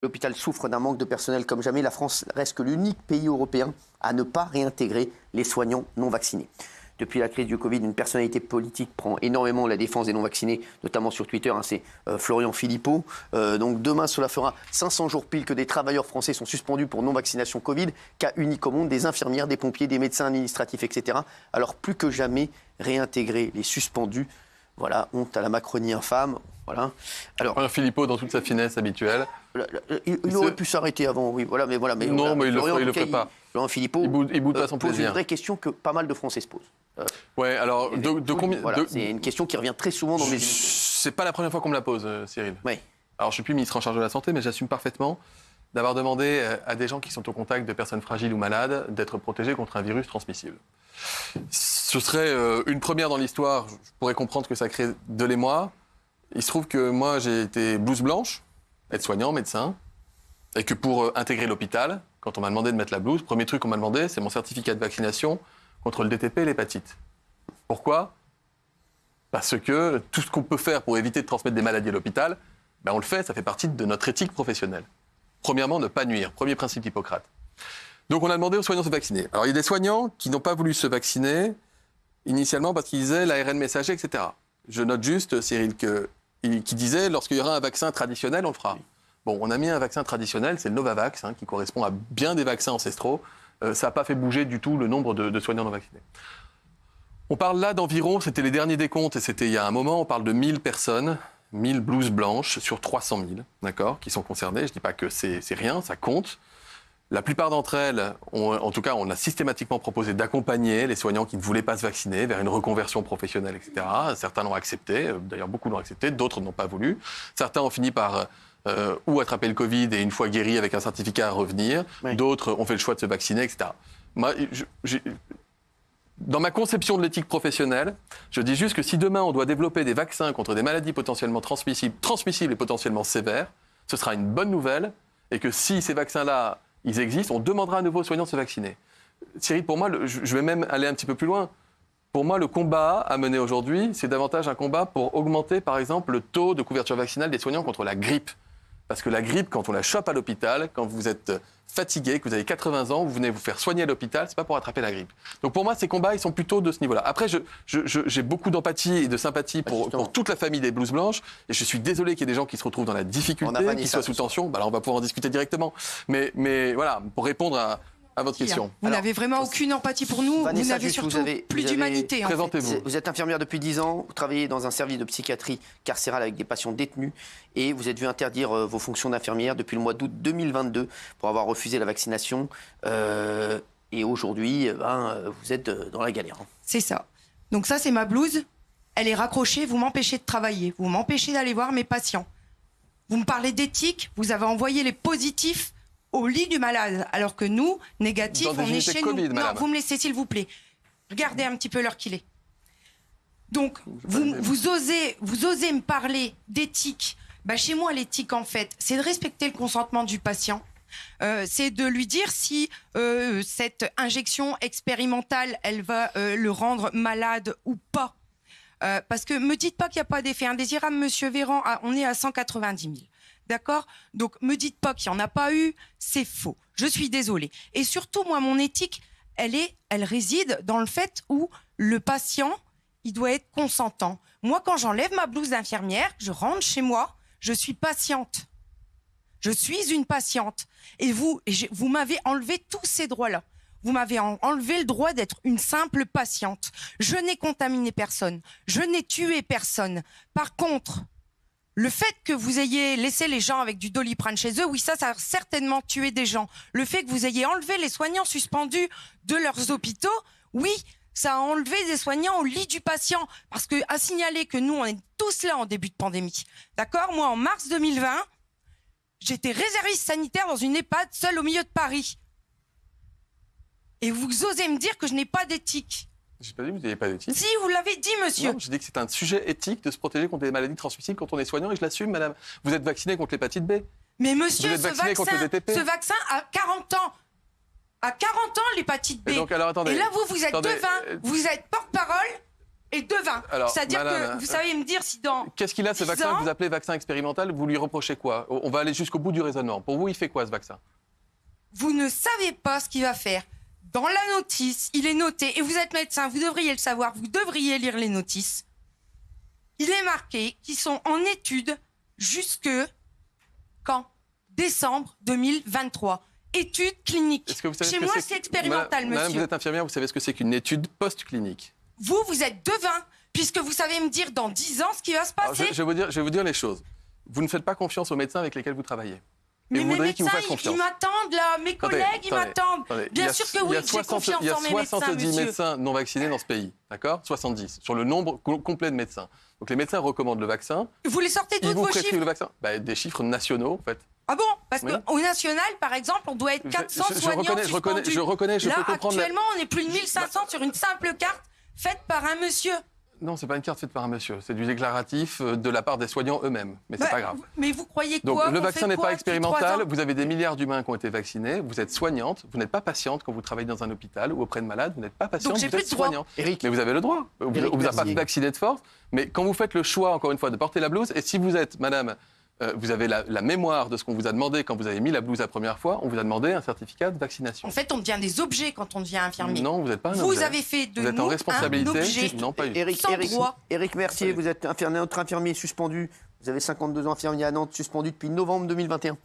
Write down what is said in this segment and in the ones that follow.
L'hôpital souffre d'un manque de personnel comme jamais. La France reste que l'unique pays européen à ne pas réintégrer les soignants non vaccinés. Depuis la crise du Covid, une personnalité politique prend énormément la défense des non-vaccinés, notamment sur Twitter, c'est Florian Philippot. Donc demain, cela fera 500 jours pile que des travailleurs français sont suspendus pour non-vaccination Covid, cas unique au monde, des infirmières, des pompiers, des médecins administratifs, etc. Alors plus que jamais, réintégrer les suspendus. Voilà, honte à la Macronie infâme. Voilà. Alors, Philippot, dans toute sa finesse habituelle. Il aurait pu s'arrêter avant, oui. Voilà, mais voilà. Mais non, mais il ne le fait pas. Florian Philippot il boude pas son pose plaisir. une vraie question que pas mal de Français se posent. Ouais, alors de combien voilà, c'est une question qui revient très souvent dans mes émissions. C'est pas la première fois qu'on me la pose, Cyril. Oui. Alors je suis plus ministre en charge de la santé, mais j'assume parfaitement d'avoir demandé à des gens qui sont au contact de personnes fragiles ou malades d'être protégés contre un virus transmissible. Ce serait une première dans l'histoire. Je pourrais comprendre que ça crée de l'émoi. Il se trouve que moi, j'ai été blouse blanche, aide-soignant, médecin, et que pour intégrer l'hôpital, quand on m'a demandé de mettre la blouse, le premier truc qu'on m'a demandé, c'est mon certificat de vaccination contre le DTP et l'hépatite. Pourquoi ? Parce que tout ce qu'on peut faire pour éviter de transmettre des maladies à l'hôpital, on le fait, ça fait partie de notre éthique professionnelle. Premièrement, ne pas nuire, premier principe d'Hippocrate. Donc on a demandé aux soignants de se vacciner. Alors il y a des soignants qui n'ont pas voulu se vacciner, initialement parce qu'ils disaient l'ARN messager, etc. Je note juste, Cyril, qui disait lorsqu'il y aura un vaccin traditionnel, on le fera. Bon, on a mis un vaccin traditionnel, c'est le Novavax, qui correspond à bien des vaccins ancestraux. Ça n'a pas fait bouger du tout le nombre de soignants non vaccinés. On parle là d'environ, c'était les derniers décomptes, et c'était il y a un moment, on parle de 1000 personnes, 1000 blouses blanches sur 300 000, d'accord, qui sont concernées. Je ne dis pas que c'est rien, ça compte. La plupart d'entre elles, en tout cas, on a systématiquement proposé d'accompagner les soignants qui ne voulaient pas se vacciner vers une reconversion professionnelle, etc. Certains l'ont accepté, d'ailleurs beaucoup l'ont accepté, d'autres n'ont pas voulu. Certains ont fini par ou attraper le Covid et une fois guéris avec un certificat à revenir. Oui. D'autres ont fait le choix de se vacciner, etc. Moi, dans ma conception de l'éthique professionnelle, je dis juste que si demain on doit développer des vaccins contre des maladies potentiellement transmissibles et potentiellement sévères, ce sera une bonne nouvelle et que si ces vaccins-là, ils existent, on demandera à nouveau aux soignants de se vacciner. Cyril, pour moi, je vais même aller un petit peu plus loin. Pour moi, le combat à mener aujourd'hui, c'est davantage un combat pour augmenter, par exemple, le taux de couverture vaccinale des soignants contre la grippe. Parce que la grippe, quand on la chope à l'hôpital, quand vous êtes fatigué, que vous avez 80 ans, vous venez vous faire soigner à l'hôpital, c'est pas pour attraper la grippe. Donc pour moi, ces combats, ils sont plutôt de ce niveau-là. Après, j'ai beaucoup d'empathie et de sympathie pour toute la famille des blouses blanches, et je suis désolé qu'il y ait des gens qui se retrouvent dans la difficulté, qui soient sous tension. Là, on va pouvoir en discuter directement. Mais voilà, pour répondre à votre question. Vous n'avez vraiment aucune empathie pour nous, Vanessa, vous n'avez surtout plus d'humanité. Présentez-vous. Vous êtes infirmière depuis 10 ans, vous travaillez dans un service de psychiatrie carcérale avec des patients détenus et vous êtes vu interdire vos fonctions d'infirmière depuis le mois d'août 2022 pour avoir refusé la vaccination. Et aujourd'hui, vous êtes dans la galère. C'est ça. Donc ça, c'est ma blouse. Elle est raccrochée, vous m'empêchez de travailler, vous m'empêchez d'aller voir mes patients. Vous me parlez d'éthique, vous avez envoyé les positifs au lit du malade, alors que nous, négatifs, on est chez COVID, nous. madame. Non, vous me laissez, s'il vous plaît. Regardez un petit peu l'heure qu'il est. Donc, vous osez me parler d'éthique. Chez moi, l'éthique, en fait, c'est de respecter le consentement du patient. C'est de lui dire si cette injection expérimentale, elle va le rendre malade ou pas. Parce que me dites pas qu'il n'y a pas d'effet indésirable, monsieur Véran, on est à 190 000. D'accord ? Donc, me dites pas qu'il n'y en a pas eu, c'est faux. Je suis désolée. Et surtout, moi, mon éthique, elle réside dans le fait où le patient, il doit être consentant. Moi, quand j'enlève ma blouse d'infirmière, je rentre chez moi, je suis patiente. Je suis une patiente. Et vous m'avez enlevé tous ces droits-là. Vous m'avez enlevé le droit d'être une simple patiente. Je n'ai contaminé personne. Je n'ai tué personne. Par contre, le fait que vous ayez laissé les gens avec du Doliprane chez eux, oui, ça a certainement tué des gens. Le fait que vous ayez enlevé les soignants suspendus de leurs hôpitaux, oui, ça a enlevé des soignants au lit du patient. Parce que, à signaler que nous, on est tous là en début de pandémie. D'accord ? Moi, en mars 2020, j'étais réserviste sanitaire dans une EHPAD seule au milieu de Paris. Et vous osez me dire que je n'ai pas d'éthique. J'ai pas dit que vous n'avez pas d'éthique. Si, vous l'avez dit, monsieur. Non, j'ai dit que c'est un sujet éthique de se protéger contre les maladies transmissibles quand on est soignant, et je l'assume, madame. Vous êtes vacciné contre l'hépatite B. Mais monsieur, ce vaccin a 40 ans. À 40 ans, l'hépatite B. Et donc, alors, attendez. Et là, vous êtes devin. Vous êtes porte-parole et devin. C'est-à-dire que vous savez me dire si dans... Qu'est-ce qu'il a ce vaccin que vous appelez vaccin expérimental? Vous lui reprochez quoi? On va aller jusqu'au bout du raisonnement. Pour vous, il fait quoi ce vaccin? Vous ne savez pas ce qu'il va faire. Dans la notice, il est noté, et vous êtes médecin, vous devriez le savoir, vous devriez lire les notices. Il est marqué qu'ils sont en étude jusque quand? Décembre 2023. Études cliniques. Chez moi, c'est expérimental, monsieur. Madame, vous êtes infirmière, vous savez ce que c'est qu'une étude post-clinique? Vous êtes devin, puisque vous savez me dire dans 10 ans ce qui va se passer. Alors, je vais vous dire les choses. Vous ne faites pas confiance aux médecins avec lesquels vous travaillez. Mais mes médecins, ils m'attendent là, mes collègues, ils m'attendent. Bien sûr que oui, j'ai confiance en mes médecins, monsieur. Il y a 70 médecins non vaccinés dans ce pays, d'accord? 70, sur le nombre complet de médecins. Donc les médecins recommandent le vaccin. Vous les sortez d'où vos chiffres? Le vaccin. Des chiffres nationaux, en fait. Ah bon? Parce qu'au national, par exemple, on doit être 400 soignants suspendus. Je reconnais, je peux comprendre. Actuellement, on est plus de 1500 sur une simple carte faite par un monsieur. Non, c'est pas une carte faite par un monsieur. C'est du déclaratif de la part des soignants eux-mêmes. Mais c'est pas grave. Mais vous croyez quoi? Donc le vaccin n'est pas expérimental. Vous avez des milliards d'humains qui ont été vaccinés. Vous êtes soignante. Vous n'êtes pas patiente quand vous travaillez dans un hôpital ou auprès de malades. Vous n'êtes pas patiente. Donc, vous êtes soignante. Eric. Mais vous avez le droit. On vous a pas vacciné de force. Mais quand vous faites le choix, encore une fois, de porter la blouse, et si vous êtes, madame, vous avez la mémoire de ce qu'on vous a demandé quand vous avez mis la blouse la première fois, on vous a demandé un certificat de vaccination. En fait, on devient des objets quand on devient infirmier. Non, vous n'êtes pas un objet. Vous avez fait de vous êtes nous en responsabilité. Un objet. Non, pas Éric Mercier, vous êtes notre infirmier suspendu. Vous avez 52 ans, infirmier à Nantes, suspendu depuis novembre 2021.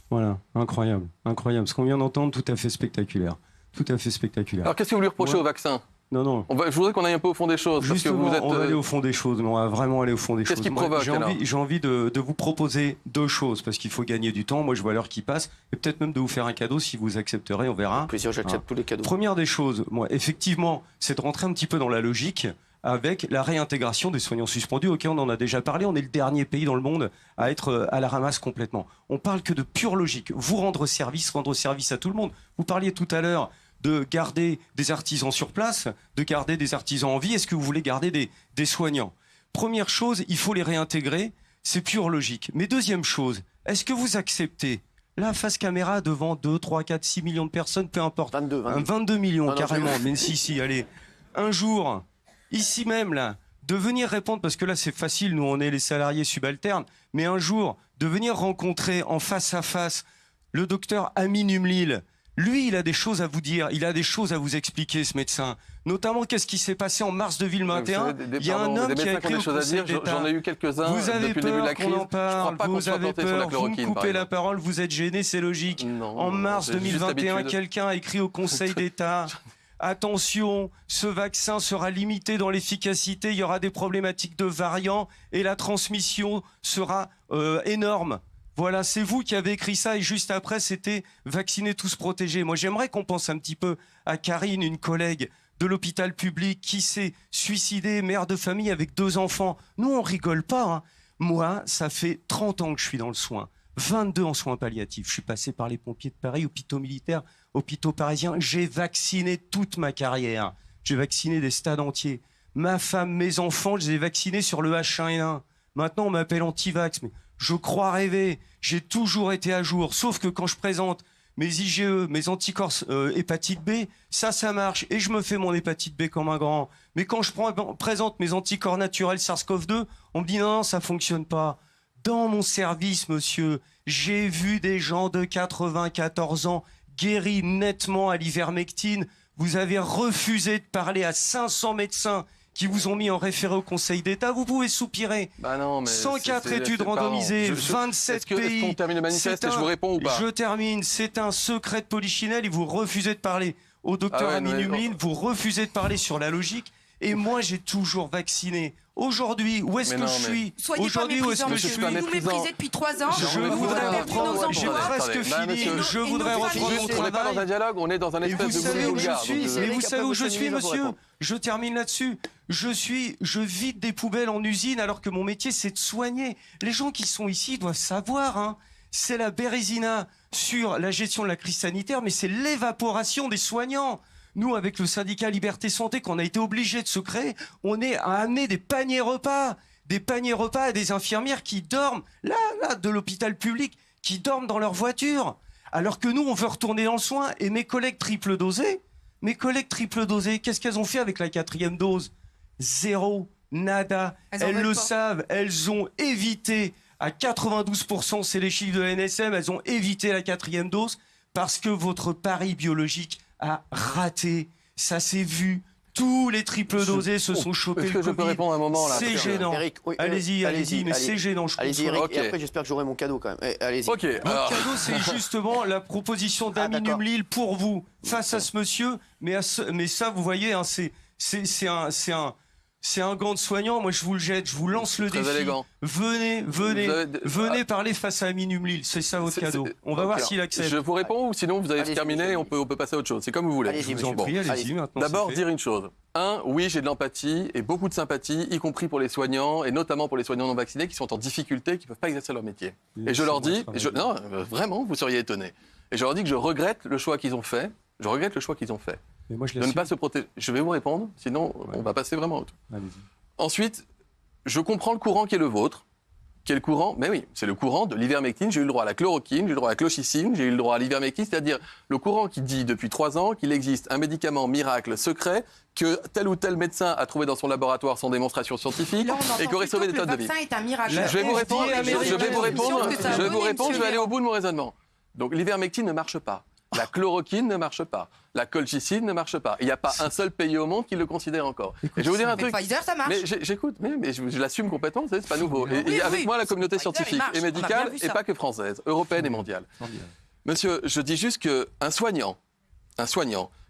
Voilà, incroyable, incroyable. Ce qu'on vient d'entendre, tout à fait spectaculaire. Tout à fait spectaculaire. Alors, qu'est-ce que vous lui reprochez au vaccin? Non. Je voudrais qu'on aille un peu au fond des choses. Justement, parce que vous êtes, on va aller au fond des choses. On va vraiment aller au fond des choses. Qu'est-ce qui provoque? J'ai envie de vous proposer deux choses, parce qu'il faut gagner du temps. Moi, je vois l'heure qui passe. Et peut-être même de vous faire un cadeau, si vous accepterez, on verra. Plaisir, j'accepte tous les cadeaux. Première des choses, moi, effectivement, c'est de rentrer un petit peu dans la logique avec la réintégration des soignants suspendus. Ok, on en a déjà parlé. On est le dernier pays dans le monde à être à la ramasse complètement. On parle que de pure logique. Vous rendre service à tout le monde. Vous parliez tout à l'heure de garder des artisans sur place, de garder des artisans en vie. Est-ce que vous voulez garder des soignants? Première chose, il faut les réintégrer. C'est pure logique. Mais deuxième chose, est-ce que vous acceptez, là, face caméra, devant 2, 3, 4, 6 millions de personnes, peu importe. 22 millions, carrément. Mais si, allez. Un jour, ici même, là, de venir répondre, parce que là, c'est facile, nous, on est les salariés subalternes, mais un jour, de venir rencontrer en face à face le docteur Amin Umlil. Lui, il a des choses à vous dire, il a des choses à vous expliquer, ce médecin. Notamment, qu'est-ce qui s'est passé en mars 2021? Il y a un homme qui a écrit au Conseil d'État. J'en ai eu quelques-uns vous avez depuis le début de la crise. Qu'on en parle, vous avez peur, vous me coupez la parole, vous êtes gêné, c'est logique. Non, en mars 2021, quelqu'un a écrit au Conseil d'État. Attention, ce vaccin sera limité dans l'efficacité, il y aura des problématiques de variants et la transmission sera énorme. Voilà, c'est vous qui avez écrit ça et juste après, c'était « vacciner, tous protégés ». Moi, j'aimerais qu'on pense un petit peu à Karine, une collègue de l'hôpital public qui s'est suicidée, mère de famille avec 2 enfants. Nous, on rigole pas. Hein. Moi, ça fait 30 ans que je suis dans le soin, 22 en soins palliatifs. Je suis passé par les pompiers de Paris, hôpitaux militaires, hôpitaux parisiens. J'ai vacciné toute ma carrière. J'ai vacciné des stades entiers. Ma femme, mes enfants, je les ai vaccinés sur le H1N1. Maintenant, on m'appelle anti-vax, mais je crois rêver. J'ai toujours été à jour, sauf que quand je présente mes IgE, mes anticorps hépatite B, ça marche. Et je me fais mon hépatite B comme un grand. Mais quand je présente mes anticorps naturels SARS-CoV-2, on me dit non, ça fonctionne pas. Dans mon service, monsieur, j'ai vu des gens de 94 ans guéris nettement à l'ivermectine. Vous avez refusé de parler à 500 médecins qui vous ont mis en référé au Conseil d'État, vous pouvez soupirer. Bah non, mais 104 études randomisées, 27 pays. Est-ce qu'on termine le manifeste et je vous réponds ou pas? Je termine. C'est un secret de polichinelle et vous refusez de parler au docteur Amin Umlin, vous refusez de parler sur la logique. Et moi, j'ai toujours vacciné. Aujourd'hui, où est-ce que je suis? Aujourd'hui, où est-ce que je suis? Vous nous méprisez depuis 3 ans. Je voudrais reprendre. J'ai presque fini. Je voudrais reprendre mon travail. On n'est pas dans un dialogue, on est dans un espèce de boulot vulgaire. Et vous savez où je suis, monsieur? Je termine là-dessus. Je vide des poubelles en usine alors que mon métier, c'est de soigner. Les gens qui sont ici doivent savoir, hein. C'est la bérésina sur la gestion de la crise sanitaire, mais c'est l'évaporation des soignants. Nous, avec le syndicat Liberté Santé, qu'on a été obligé de se créer, on est à amener des paniers repas à des infirmières qui dorment, là, de l'hôpital public, qui dorment dans leur voiture. Alors que nous, on veut retourner dans le soin. Et mes collègues triple dosés, qu'est-ce qu'elles ont fait avec la 4e dose? Zéro, nada. Elles le savent, elles ont évité à 92%, c'est les chiffres de l'ANSM, elles ont évité la 4e dose parce que votre pari biologique a raté. Ça s'est vu. Tous les triple dosés se sont chopés le Covid. Je peux répondre un moment là? C'est gênant. Eric, oui, allez-y, mais c'est gênant. Allez-y, Eric, Okay. et après j'espère que j'aurai mon cadeau quand même. Allez-y. Ok. Mon cadeau, c'est justement la proposition d'Aminum Lille pour vous, face à ce monsieur. Mais ça, vous voyez, hein, c'est un gant de soignant. Moi, je vous le jette, je vous lance le Très défi. élégant. Venez parler face à Aminum Lille. C'est ça votre cadeau. On va voir s'il accepte. Je vous réponds ou sinon vous avez terminé et on peut passer à autre chose. C'est comme vous voulez. Allez-y, Je vous en prie, allez-y maintenant. D'abord, dire une chose. Oui, j'ai de l'empathie et beaucoup de sympathie, y compris pour les soignants, et notamment pour les soignants non vaccinés qui sont en difficulté, qui ne peuvent pas exercer leur métier. Et je leur dis, non, vraiment, vous seriez étonnés. Et je leur dis que je regrette le choix qu'ils ont fait. Je regrette le choix qu'ils ont fait. Mais moi, De ne pas se protéger. Je vais vous répondre, sinon on va passer vraiment à autre. Ensuite, je comprends le courant qui est le vôtre. Qui est le courant? Mais oui, c'est le courant de l'ivermectine. J'ai eu le droit à la chloroquine, j'ai eu le droit à la clochicine, j'ai eu le droit à l'ivermectine, c'est-à-dire le courant qui dit depuis 3 ans qu'il existe un médicament miracle secret que tel ou tel médecin a trouvé dans son laboratoire sans démonstration scientifique et qui aurait sauvé des tas de vies. Le vaccin est un miracle. Je vais vous répondre, je vais aller au bout de mon raisonnement. Donc l'ivermectine ne marche pas. La chloroquine ne marche pas. La colchicine ne marche pas. Il n'y a pas un seul pays au monde qui le considère encore. Et je vais vous dire un truc. Pfizer, ça marche. Mais j'écoute, mais je l'assume complètement, c'est pas nouveau. Et avec moi, la communauté scientifique et médicale, et pas que française, européenne et mondiale. Monsieur, je dis juste qu'un soignant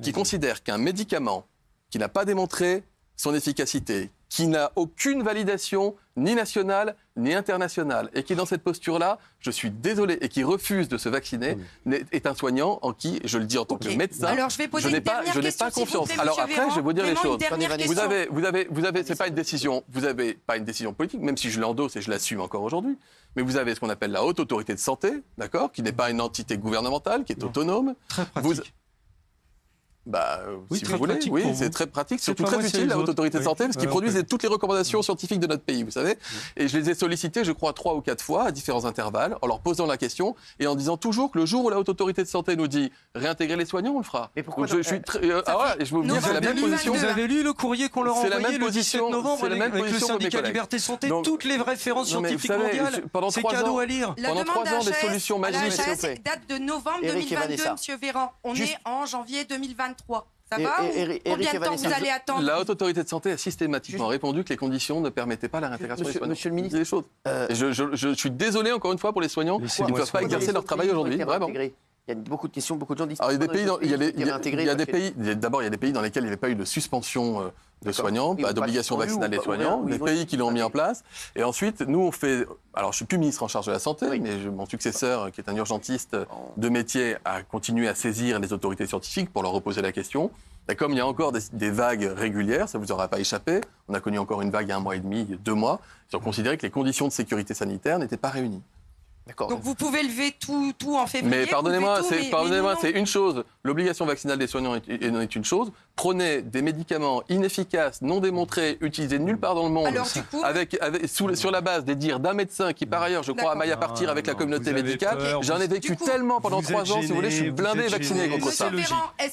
qui considère qu'un médicament qui n'a pas démontré son efficacité, qui n'a aucune validation ni nationale ni internationale, et qui est dans cette posture-là, je suis désolé, et qui refuse de se vacciner, est un soignant en qui, je le dis en tant que médecin, alors, je n'ai pas confiance. Alors après, je vais vous dire les choses. Vous avez, c'est pas une décision, vous avez pas une décision politique, même si je l'endosse et je l'assume encore aujourd'hui, mais vous avez ce qu'on appelle la haute autorité de santé, d'accord, qui n'est pas une entité gouvernementale, qui est autonome. Très pratique. Si vous voulez, oui, c'est très pratique, surtout très utile, la haute autorité de santé, parce qu'ils produisent toutes les recommandations scientifiques de notre pays, vous savez. Et je les ai sollicités, je crois, 3 ou 4 fois, à différents intervalles, en leur posant la question, et en disant toujours que le jour où la haute autorité de santé nous dit réintégrer les soignants, on le fera. Mais pourquoi donc, je suis très... et je vous dire, c'est la même position. Vous avez lu le courrier qu'on leur a envoyé le 17 novembre avec le syndicat Liberté Santé, toutes les références scientifiques mondiales. C'est cadeau à lire. Pendant 3 ans, des solutions magiques. La HAS date de novembre 2022, Monsieur Véran. On est en janvier 2023. Ça va combien de temps vous allez attendre? La haute autorité de santé a systématiquement répondu que les conditions ne permettaient pas la réintégration des soignants. Monsieur le ministre, des choses. Je suis désolé encore une fois pour les soignants qui ne peuvent pas exercer leur travail aujourd'hui. Vraiment. Il y a beaucoup de questions, beaucoup de gens disent. Alors, il y a des pays, d'abord, il y a des pays dans lesquels il n'y avait pas eu de suspension de soignants, pas d'obligation vaccinale des soignants, des pays qui l'ont mis en place. Et ensuite, nous, on fait... Alors, je ne suis plus ministre en charge de la santé, mais mon successeur, qui est un urgentiste de métier, a continué à saisir les autorités scientifiques pour leur reposer la question. Et comme il y a encore des vagues régulières, ça ne vous aura pas échappé, on a connu encore une vague il y a 1 mois et demi, 2 mois, ils ont considéré que les conditions de sécurité sanitaire n'étaient pas réunies. Donc vous pouvez lever tout en février. Mais pardonnez-moi, c'est une chose. L'obligation vaccinale des soignants est une chose. Prenez des médicaments inefficaces, non démontrés, utilisés nulle part dans le monde, sur la base des dires d'un médecin qui, par ailleurs, je crois, amaille à partir avec la communauté médicale. J'en ai vécu tellement pendant 3 ans, si vous voulez, je suis blindé et vacciné contre ça.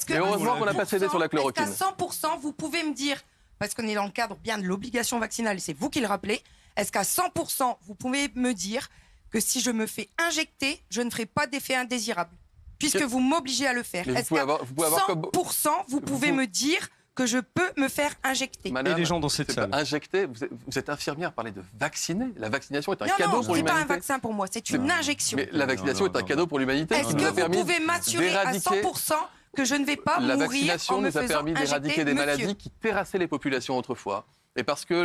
Et heureusement qu'on n'a pas cédé sur la chloroquine. Est-ce qu'à 100%, vous pouvez me dire, parce qu'on est dans le cadre bien de l'obligation vaccinale, c'est vous qui le rappelez, est-ce qu'à 100%, vous pouvez me dire que si je me fais injecter, je ne ferai pas d'effet indésirable, puisque vous m'obligez à le faire. Est-ce qu'à 100%, vous pouvez me dire que je peux me faire injecter? Madame, et les gens dans cette salle. Injecter, vous êtes infirmière, parlez de vacciner. La vaccination est un cadeau pour l'humanité. Non, c'est pas un vaccin pour moi, c'est une injection. Mais la vaccination est un cadeau pour l'humanité. Est-ce que vous pouvez m'assurer à 100% que je ne vais pas mourir en me faisant injecter? La vaccination nous a permis d'éradiquer des maladies qui terrassaient les populations autrefois. Et parce que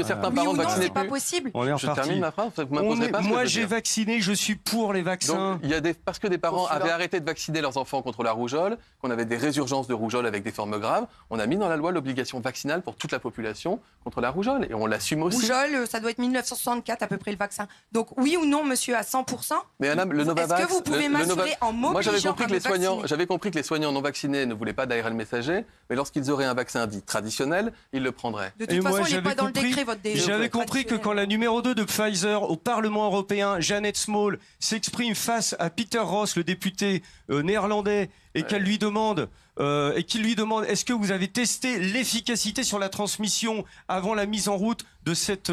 certains parents ne vaccinaient plus. C'est pas possible. Je termine ma phrase. Vous m'imposerez pas. Moi, j'ai vacciné. Je suis pour les vaccins. Donc, parce que des parents avaient arrêté de vacciner leurs enfants contre la rougeole, qu'on avait des résurgences de rougeole avec des formes graves, on a mis dans la loi l'obligation vaccinale pour toute la population contre la rougeole. Et on l'assume aussi. Rougeole, ça doit être 1964 à peu près le vaccin. Donc oui ou non, monsieur, à 100%. Mais madame, le Novavax. Est-ce que vous pouvez m'assurer en m'obligeant Moi, j'avais compris que les vacciner soignants non vaccinés ne voulaient pas d'ARN messager, mais lorsqu'ils auraient un vaccin dit traditionnel, ils le prendraient. De toute façon, il n'est pas dans le décret, votre décret. J'avais compris que quand la numéro 2 de Pfizer au Parlement européen, Janet Small, s'exprime face à Peter Ross, le député néerlandais, et qu'elle lui demande, qu'il lui demande, est-ce que vous avez testé l'efficacité sur la transmission avant la mise en route de cette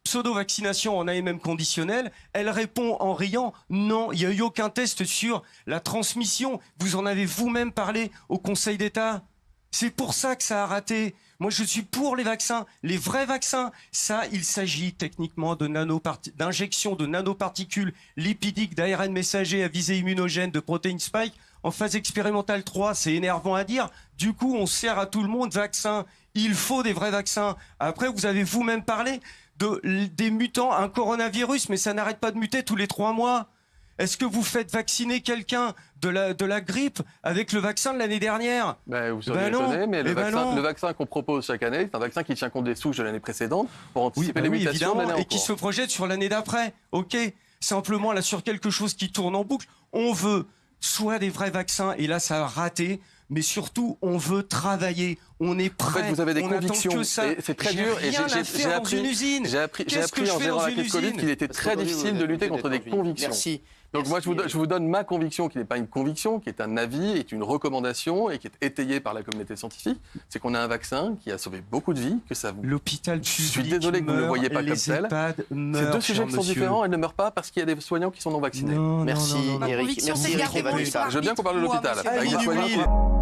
pseudo-vaccination en AMM conditionnelle, elle répond en riant, non, il n'y a eu aucun test sur la transmission. Vous en avez vous-même parlé au Conseil d'État. C'est pour ça que ça a raté. Moi, je suis pour les vaccins, les vrais vaccins. Ça, il s'agit techniquement d'injection de nanoparticules lipidiques d'ARN messager à visée immunogène de protéines spike en phase expérimentale 3. C'est énervant à dire. Du coup, on sert à tout le monde vaccin. Il faut des vrais vaccins. Après, vous avez vous-même parlé des mutants, un coronavirus, mais ça n'arrête pas de muter tous les 3 mois. Est-ce que vous faites vacciner quelqu'un de la grippe avec le vaccin de l'année dernière? Vous seriez étonné, mais le vaccin qu'on propose chaque année, c'est un vaccin qui tient compte des souches de l'année précédente pour anticiper les mutations de l'année en cours. Et qui se projette sur l'année d'après. OK. Simplement, là, sur quelque chose qui tourne en boucle, on veut soit des vrais vaccins, et là, ça a raté, mais surtout, on veut travailler. On est prêt. En fait, vous avez des convictions. C'est très dur. Et j'ai appris en gérant la crise Covid qu'il était très difficile de lutter contre des convictions. Merci. Donc moi, je vous donne ma conviction, qui n'est pas une conviction, qui est un avis, est une recommandation et qui est étayée par la communauté scientifique. C'est qu'on a un vaccin qui a sauvé beaucoup de vies, que ça vous... L'hôpital public. Je suis désolé que vous ne le voyez pas comme tel. C'est deux sujets qui sont différents. Elle ne meurt pas parce qu'il y a des soignants qui sont non vaccinés. Merci, Eric. Merci, Éric. Je veux bien qu'on parle de l'hôpital. Avec les soignants.